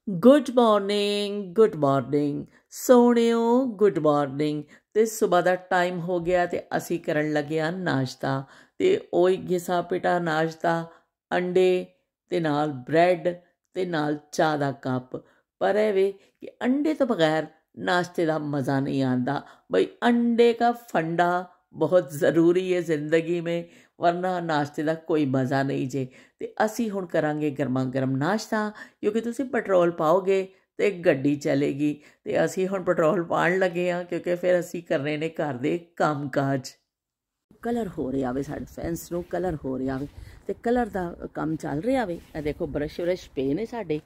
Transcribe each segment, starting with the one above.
Good morning ਸੋਹਣਿਓ, good morning. ਤੇ ਸੁਬਾਹ ਦਾ ਟਾਈਮ ਹੋ ਗਿਆ ਤੇ ਅਸੀਂ ਕਰਨ ਲੱਗੇ ਹਾਂ ਨਾਸ਼ਤਾ। ਤੇ ਉਹੀ ਘਿਸਾ ਪਿਟਾ ਨਾਸ਼ਤਾ, ਅੰਡੇ ਤੇ ਨਾਲ ਬ੍ਰੈਡ ਤੇ ਨਾਲ ਚਾਹ ਦਾ ਕੱਪ। पर है वे कि अंडे तो बगैर नाश्ते का मज़ा नहीं आता। भाई अंडे का फंडा बहुत ज़रूरी है ज़िंदगी में, वरना नाश्ते का कोई मज़ा नहीं जे। तो असी हुण करांगे गर्मा गर्म नाश्ता, क्योंकि तुसी पेट्रोल पाओगे तो गड्डी चलेगी। तो असी हुण पेट्रोल पाण लगे हाँ, क्योंकि फिर असी करने ने घर दे काम काज। कलर हो रहा है साडे फैंस नूं, कलर हो रहा है तो कलर का काम चल रहा है। ये देखो ब्रश व्रश पे ने साडे,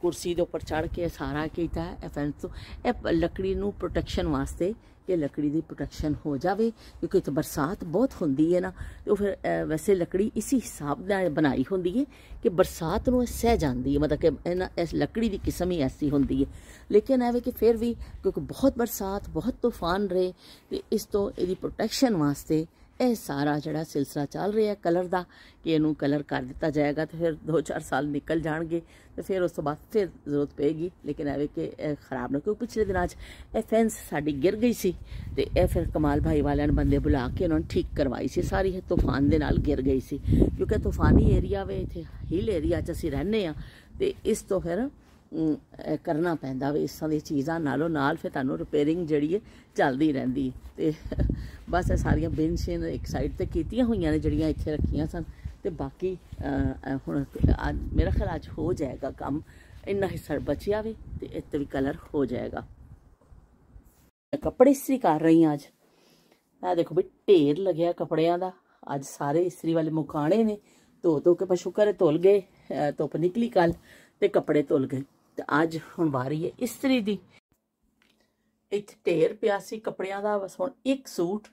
कुर्सी के उपर चढ़ के सारा किया है फैंस तो यह लकड़ी नूं प्रोटैक्शन वास्ते, ये लकड़ी की प्रोटैक्शन हो जाए, क्योंकि तो बरसात बहुत होंदी है ना। तो फिर वैसे लकड़ी इसी हिसाब से बनाई होंदी है कि बरसात नूं सह जाती है, मतलब कि इस लकड़ी की किस्म ही ऐसी होंदी है। लेकिन है कि फिर भी क्योंकि बहुत बरसात बहुत तूफान रहे, तो इस तो ये प्रोटैक्शन वास्ते यह सारा जड़ा सिलसिला चल रहा है कलर का, कि इनू कलर कर दिता जाएगा। तो फिर 2-4 साल निकल जाएंगे, तो फिर उस तो बाद फिर जरूरत पेगी। लेकिन एवे कि खराब ना, क्योंकि पिछले दिनों यह फैंस साड़ी गिर गई सी, तो यह फिर कमाल भाई वाले ने बंदे बुला के उन्होंने ठीक करवाई सी। सारी तूफान के नाल गिर गई सी, क्योंकि तूफानी एरिया वे इत्थे हिल एरिया असीं रहने आ, तो इस तो फिर करना पैंदा वे इस तरह दी चीज़ां नालों नाल। फिर तुहानूं रिपेयरिंग जिहड़ी है चलदी रहिंदी है। ते बस सारियां बिन शिन एक साइड ते कीतियां होईयां ने, जिहड़ियां इत्थे रखियां सन। ते बाकी हुण मेरा ख्याल अज हो जाएगा काम, इन्ना हिस्सा बचिया वे ते इत्ते भी कलर हो जाएगा। कपड़े इस्त्री कर रही हैं अज। देखो भी ढेर लग्या कपड़ियां दा, अज सारे इस्त्री वाले मुकाने ने। धो के पर शुकर है धुल गए, धुप निकली कल ते कपड़े धुल गए। तो अज हुण वारी है इस्त्री दी। इत्थे ढेर पिया सी कपड़ियां दा, बस हुण एक सूट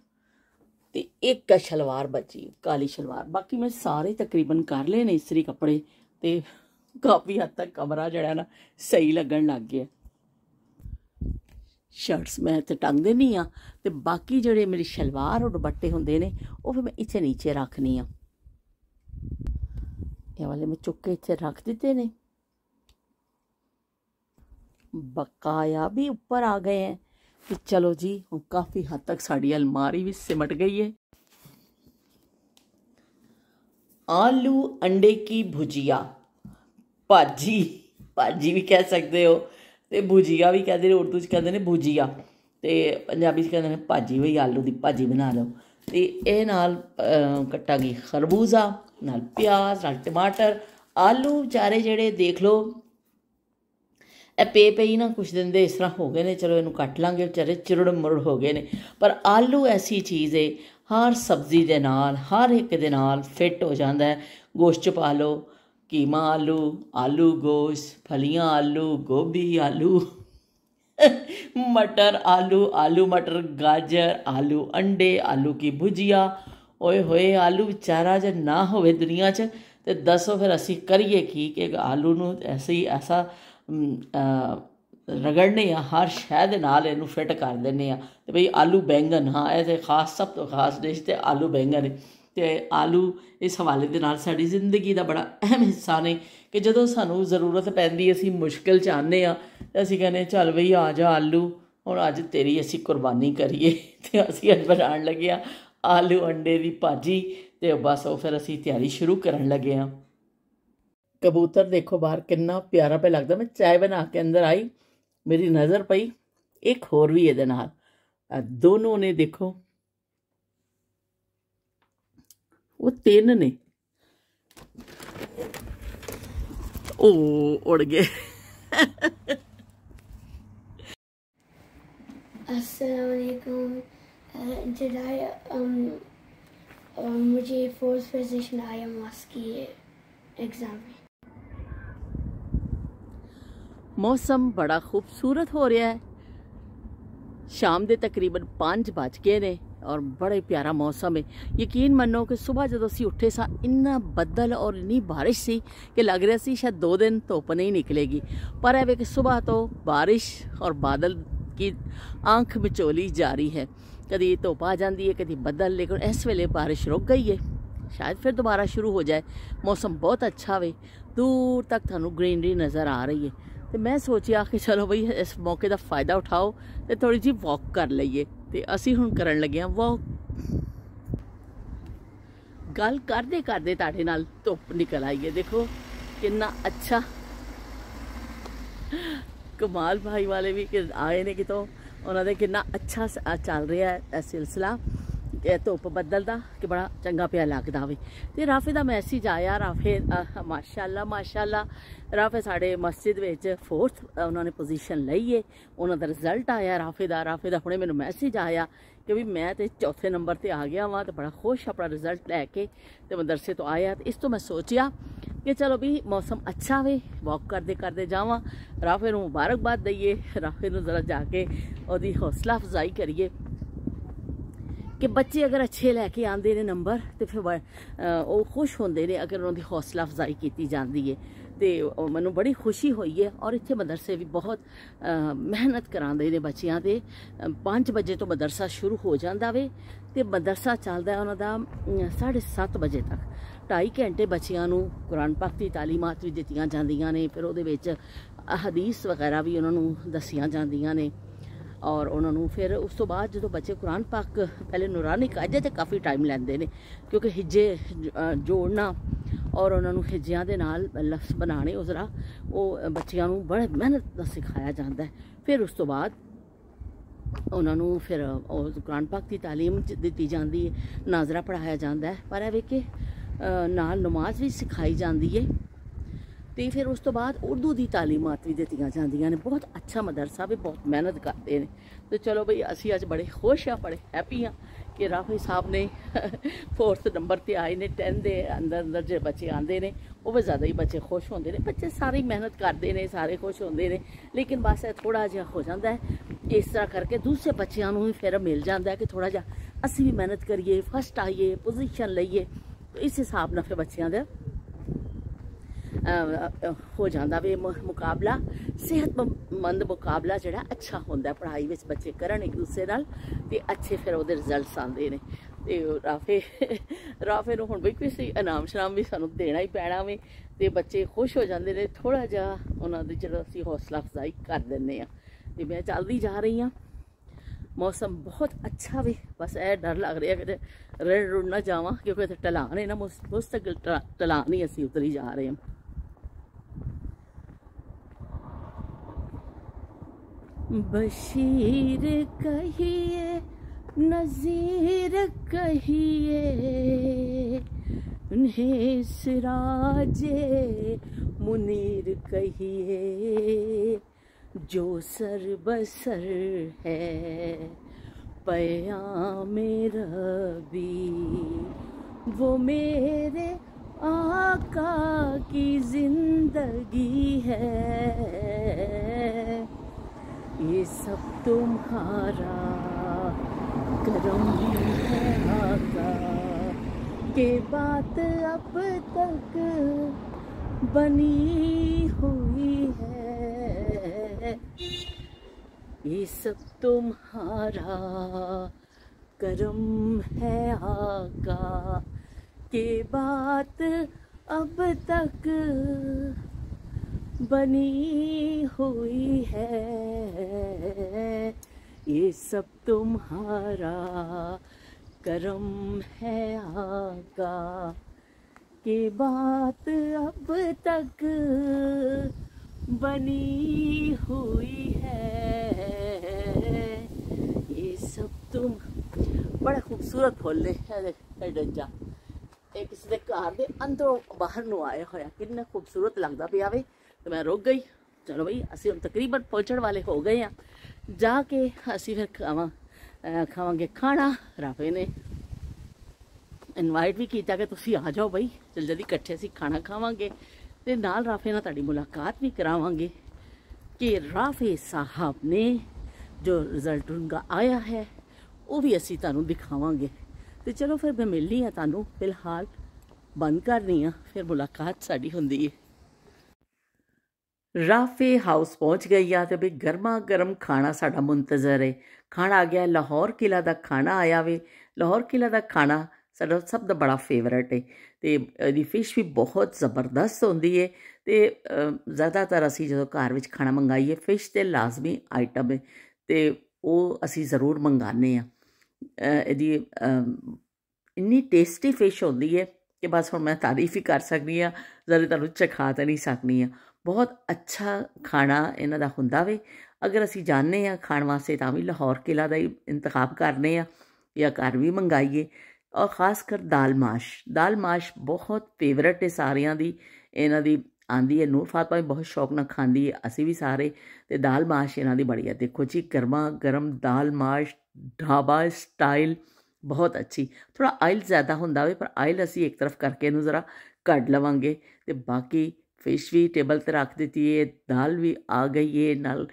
ते एक शलवार बची, काली शलवार। बाकी मैं सारे तकरीबन कर ले ने इस्त्री कपड़े, ते काफ़ी हद तक कमरा जड़ा ना सही लगन लग गया। शर्ट्स मैं इत्थे टंग देनी हाँ, ते बाकी जड़े मेरी शलवार और दुपट्टे होंदे ने वो फिर मैं इत्थे नीचे रखनी हाँ। ये वाले मैं चुक के इत्थे रख दिते ने, बकाया भी ऊपर आ गए हैं। तो चलो जी, काफ़ी हद तक साड़ी अलमारी भी सिमट गई है। आलू अंडे की भुजिया, भाजी भाजी भी कह सकते हो, तो भुजिया भी कहते हैं, उर्दू च कहते हैं भुजिया, तो पंजाबी च कहते हैं भाजी। भाई आलू की भाजी बना लो। तो ये नाल कट्टांगी खरबूजा, नाल प्याज, नाल टमाटर। आलू बेचारे जेड़े देख लो पे ही ना कुछ दिन दे इस तरह हो गए ने, चलो इनू कट लांगे, बेचारे चिरुड़ मुरुड़ हो गए ने। पर आलू ऐसी चीज़ है हर सब्जी दे नाल, हर एक दे नाल फिट हो जाता है। गोश्त च पा लो, कीमा आलू, आलू गोश्त, फलियां आलू, गोभी आलू मटर आलू, आलू मटर, गाजर, आलू अंडे, आलू की भुजिया। ओए होए आलू बेचारा जे ना होवे दुनिया च, तो दसो फिर असी करिए कि आलू नूं ऐसा रगड़ने हर शह दे नाल इनू फिट कर देने। तो बई आलू बैंगन, हाँ ये खास सब तो खास डिश तो आलू बैंगन है। तो आलू इस हवाले के नाल साडी जिंदगी का बड़ा अहम हिस्सा ने, कि जदों सानू जरूरत पैंदी असी मुश्किल च आने तो असी कहने चल बई आ जा आलू, हुण अज तेरी असी कुर्बानी करिए। तो असी अज बनाउण लगे हाँ आलू अंडे की भाजी। तो बस वो फिर असी तैयारी शुरू करन लगे हाँ। कबूतर देखो बाहर कितना प्यारा पे लगता। मैं चाय बना के अंदर आई, मेरी नज़र पई एक होर भी ये नाल, दोनों ने देखो वो 3 ने, ओ उड़ गए। अस्सलाम वालेकुम। मुझे 4th पोजीशन आया मास की एग्ज़ाम में। मौसम बड़ा खूबसूरत हो रहा है। शाम के तकरीबन 5 बज गए ने और बड़ा प्यारा मौसम है। यकीन मनो कि सुबह जो असी उठे सा इन्ना बदल और इन्नी बारिश सी कि लग रहा सी शायद 2 दिन धुप नहीं निकलेगी। पर है कि सुबह तो बारिश और बादल की आंख मिचोली जारी है। कभी धुप आ जाती है, कभी बदल, लेकिन इस वेले बारिश रुक गई है। शायद फिर दोबारा शुरू हो जाए। मौसम बहुत अच्छा वे, दूर तक थानू ग्रीनरी नज़र आ रही है। तो मैं सोचा कि चलो बई इस मौके का फ़ायदा उठाओ तो थोड़ी जी वॉक कर लीए। तो असी हुण करन लगे हां वॉक। गल करदे करदे तुहाडे नाल धुप निकल आई है। देखो कितना अच्छा, कमाल भाई वाले भी आए ने कितों, उन्होंने कितना अच्छा चल रहा है सिलसिला धुप बदल का कि बड़ा चंगा पिया लगता वे। तो राफे का मैसेज आया, राफे माशाल्लाह माशाल्लाह राफे साढ़े मस्जिद विच 4th उन्होंने पोजीशन लई है। उन्होंने रिजल्ट आया राफे का हुणे मैनूं मैसेज आया कि भी मैं तो 4थे नंबर पर आ गया वहाँ। तो बड़ा खुश अपना रिजल्ट लैके तो मदरसे तो आया। तो इस तो मैं सोचा कि चलो भी मौसम अच्छा वे, वॉक करते करते जावां, राफे नूं मुबारकबाद दईए, राफे नूं जरा जाके उहदी हौसला अफजाई करिए कि बच्चे अगर अच्छे लैके आते हैं नंबर तो फिर वो खुश होंगे ने अगर उन्होंने हौसला अफजाई की जाती है। तो मैनू बड़ी खुशी हुई है। और इत्थे मदरसे भी बहुत मेहनत कराते हैं बच्चों के। 5 बजे तो मदरसा शुरू हो जाता वे तो मदरसा चलता है उन्होंने 7:30 बजे तक। 2.5 घंटे बच्चों को कुरान पाक की तालीमात भी दित्तियां जांदियां ने, फिर उहदे विच हदीस वगैरह भी उन्होंने दसियां जांदियां ने। और उन्होंने फिर उस तो बाद जो बच्चे कुरान पाक पहले नूरानी कायदे तो काफ़ी टाइम लैंदे ने, क्योंकि हिज्जे जोड़ना और उन्होंने हिज्जियां दे नाल लफ्ज़ बनाने उसरा वो बच्चियां नूं बड़े मेहनत नाल सिखाया जाता है। फिर उस तो बाद उन्होंने फिर कुरान पाक की तालीम दी जाती है, नाजरा पढ़ाया जाता है, पर है कि नाल नमाज भी सिखाई जाती है। तो फिर उस तो बाद उर्दू की तालीमात भी दित्तियां जांदियां ने। बहुत अच्छा मदरसा भी, बहुत मेहनत करते हैं। तो चलो बई असी अज बड़े खुश हाँ, बड़े हैप्पी हाँ कि राफी साहब ने 4th नंबर पर आए ने। 10 के अंदर अंदर जो बच्चे आते हैं वो भी ज़्यादा ही बच्चे खुश होंगे ने। बच्चे सारी मेहनत करते हैं, सारे खुश होंगे ने, लेकिन बस थोड़ा जहा हो जाता है इस तरह करके दूसरे बच्चों भी फिर मिल जाता है कि थोड़ा जहा असी भी मेहनत करिए, फस्ट आइए, पोजीशन लईए। तो इस हिसाब न फिर बच्चों का हो जाता वे मुकाबला, सेहतमंद मुकाबला जो अच्छा होंगे पढ़ाई में, बच्चे करन एक दूसरे नाल ते अच्छे फिर वो रिजल्ट्स आते हैं। तो राफे नूं हुण बई किसी इनाम शनाम भी सानूं देना ही पैना वे, तो बच्चे खुश हो जाते हैं। थोड़ा जहा उन्होंने जो असी हौसला अफजाई कर दें। तो मैं चलती जा रही हाँ, मौसम बहुत अच्छा वे, बस ए डर लग रहा है कि रड़ रुड़ ना जावां, क्योंकि इत्थे ढलान है ना, मुस्तकिल ढलान ही असी उतरी जा रहे हैं। बशीर कहिए नज़ीर कहिए, उन्हें सिराजे मुनीर कहिए, जो सर बसर है क़यामे रबी, वो मेरे आका की जिंदगी है। ये सब तुम्हारा करम है आका, के बात अब तक बनी हुई है। ये सब तुम्हारा करम है आका, के बात अब तक बनी हुई है। ये सब तुम्हारा करम है आका, के बात अब तक बनी हुई है। ये सब तुम बड़ा खूबसूरत फुल है डंजा, एक किसी के घर के अंदरों बाहर नूं आया होया, कितना खूबसूरत लगता पिया वे। तो मैं रुक गई। चलो बई असी हम तकरीबन पहुँचने वाले हो गए हैं, जाके असी फिर खावांगे खाना। राफे ने इनवाइट भी किया कि तुसी आ जाओ बई, जल्दी जल्दी इकट्ठे असी खाना खावांगे, ते नाल राफे नाल तुहाडी मुलाकात भी करावांगे कि राफे साहब ने जो रिजल्ट उनका आया है वो भी असी तुहानूं दिखावांगे। तो चलो फिर मैं मिलनी है तुहानूं, फिलहाल बंद करनी हाँ, फिर मुलाकात साडी हुंदी है। राफे हाउस पहुँच गई आ, तो भी गर्मा गर्म खाना साडा मुंतज़र है। खाना आ गया, लाहौर किला का खाना आया वे। लाहौर किला का खाना ਸਾਡਾ ਸਭ ਦਾ ਬੜਾ ਫੇਵਰਟ ਹੈ ਤੇ ਇਹਦੀ ਫਿਸ਼ ਵੀ ਬਹੁਤ ਜ਼ਬਰਦਸਤ ਹੁੰਦੀ ਹੈ ਤੇ ਜ਼ਿਆਦਾਤਰ ਅਸੀਂ ਜਦੋਂ ਘਰ ਵਿੱਚ ਖਾਣਾ ਮੰਗਾਈਏ ਫਿਸ਼ ਤੇ ਲਾਜ਼ਮੀ ਆਈਟਮ ਹੈ ਤੇ ਉਹ ਅਸੀਂ ਜ਼ਰੂਰ ਮੰਗਾਉਂਦੇ ਹਾਂ। ਇਹਦੀ ਇੰਨੀ ਟੇਸਟੀ ਫਿਸ਼ ਹੁੰਦੀ ਹੈ ਕਿ ਬਸ ਹੁਣ ਮੈਂ ਤਾਰੀਫ ਹੀ ਕਰ ਸਕਦੀ ਹਾਂ, ਜ਼ਰਾ ਤੁਹਾਨੂੰ ਚਖਾ ਤਾਂ ਨਹੀਂ ਸਕਦੀ ਹਾਂ। ਬਹੁਤ ਅੱਛਾ ਖਾਣਾ ਇਹਨਾਂ ਦਾ ਹੁੰਦਾ ਵੇ। ਅਗਰ ਅਸੀਂ ਜਾਂਦੇ ਹਾਂ ਖਾਣ ਵਾਸਤੇ ਤਾਂ ਵੀ ਲਾਹੌਰ ਕਿਲਾ ਦਾ ਹੀ ਇੰਤਖਾਬ ਕਰਨੇ ਆ ਜਾਂ ਘਰ ਵੀ ਮੰਗਾਈਏ। ਔਰ ਖਾਸ ਕਰ ਦਾਲ ਮਾਸ਼ ਬਹੁਤ ਫੇਵਰਟ ਹੈ ਸਾਰਿਆਂ ਦੀ। ਇਹਨਾਂ ਦੀ ਆਂਦੀ ਹੈ, ਨੂਰ ਫਾਤਮਾ ਵੀ ਬਹੁਤ ਸ਼ੌਕ ਨਾਲ ਖਾਂਦੀ ਹੈ, ਅਸੀਂ ਵੀ ਸਾਰੇ। ਤੇ ਦਾਲ ਮਾਸ਼ ਇਹਨਾਂ ਦੀ ਬੜੀ ਹੈ। ਦੇਖੋ ਜੀ ਗਰਮਾ ਗਰਮ ਦਾਲ ਮਾਸ਼ ਢਾਬਾ ਸਟਾਈਲ, ਬਹੁਤ ਅੱਛੀ। ਥੋੜ੍ਹਾ ਆਇਲ ਜ਼ਿਆਦਾ ਹੁੰਦਾ ਵੇ ਪਰ ਆਇਲ ਅਸੀਂ ਇੱਕ ਤਰਫ ਕਰਕੇ ਇਹਨੂੰ ਜ਼ਰਾ ਕੱਢ ਲਵਾਂਗੇ ਤੇ ਬਾਕੀ ਫਿਸ਼ ਵੀ ਟੇਬਲ 'ਤੇ ਰੱਖ ਦਿੱਤੀ ਹੈ, ਦਾਲ ਵੀ ਆ ਗਈ ਹੈ, ਨਾਲ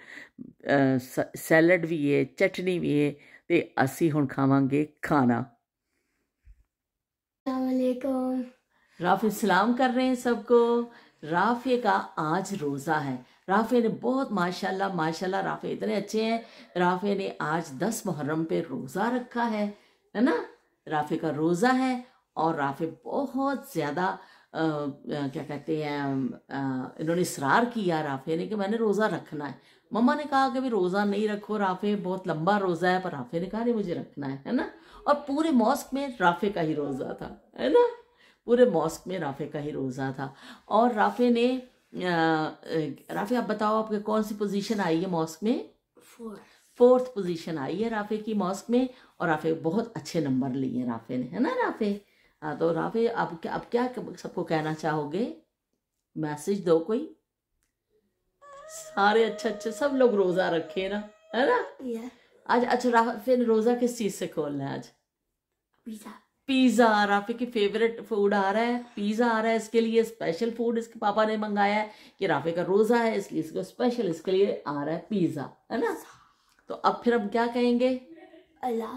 ਸੈਲਡ ਵੀ है, चटनी भी है। तो असी हुण खावांगे खाना। राफे सलाम कर रहे हैं सबको। राफे का आज रोज़ा है। राफे ने बहुत माशाल्लाह राफे इतने अच्छे हैं। राफे ने आज 10 मुहर्रम पे रोज़ा रखा है ना। राफे का रोज़ा है और राफे बहुत ज़्यादा क्या कहते हैं, इन्होंने इसरार किया राफे ने कि मैंने रोज़ा रखना है। मम्मा ने कहा कि भी रोज़ा नहीं रखो, राफे बहुत लंबा रोज़ा है, पर राफे ने कहा नहीं मुझे रखना है ना। और पूरे मॉस्क में राफे का ही रोज़ा था, है ना। पूरे मॉस्क में राफे का ही रोज़ा था। और राफे ने राफे आप बताओ आपके कौन सी पोजीशन आई है मॉस्क में? फोर्थ पोजीशन आई है राफे की मॉस्क में। और राफे बहुत अच्छे नंबर लिए राफे ने, है ना राफे। हाँ तो राफे आप क्या सबको कहना चाहोगे? मैसेज दो कोई। सारे अच्छे सब लोग रोज़ा रखे ना, है ना। आज अच्छा राफे ने रोज़ा किस चीज़ से खोलना है? आज पिज़्ज़ा। राफे की फेवरेट फूड आ रहा है, पिज़्ज़ा आ रहा है। इसके लिए स्पेशल फूड इसके पापा ने मंगाया है कि राफे का रोज़ा है इसलिए इसको स्पेशल इसके लिए आ रहा है पिज़्ज़ा, है ना। तो अब फिर हम क्या कहेंगे? अल्लाह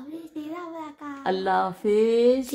हाफिज़।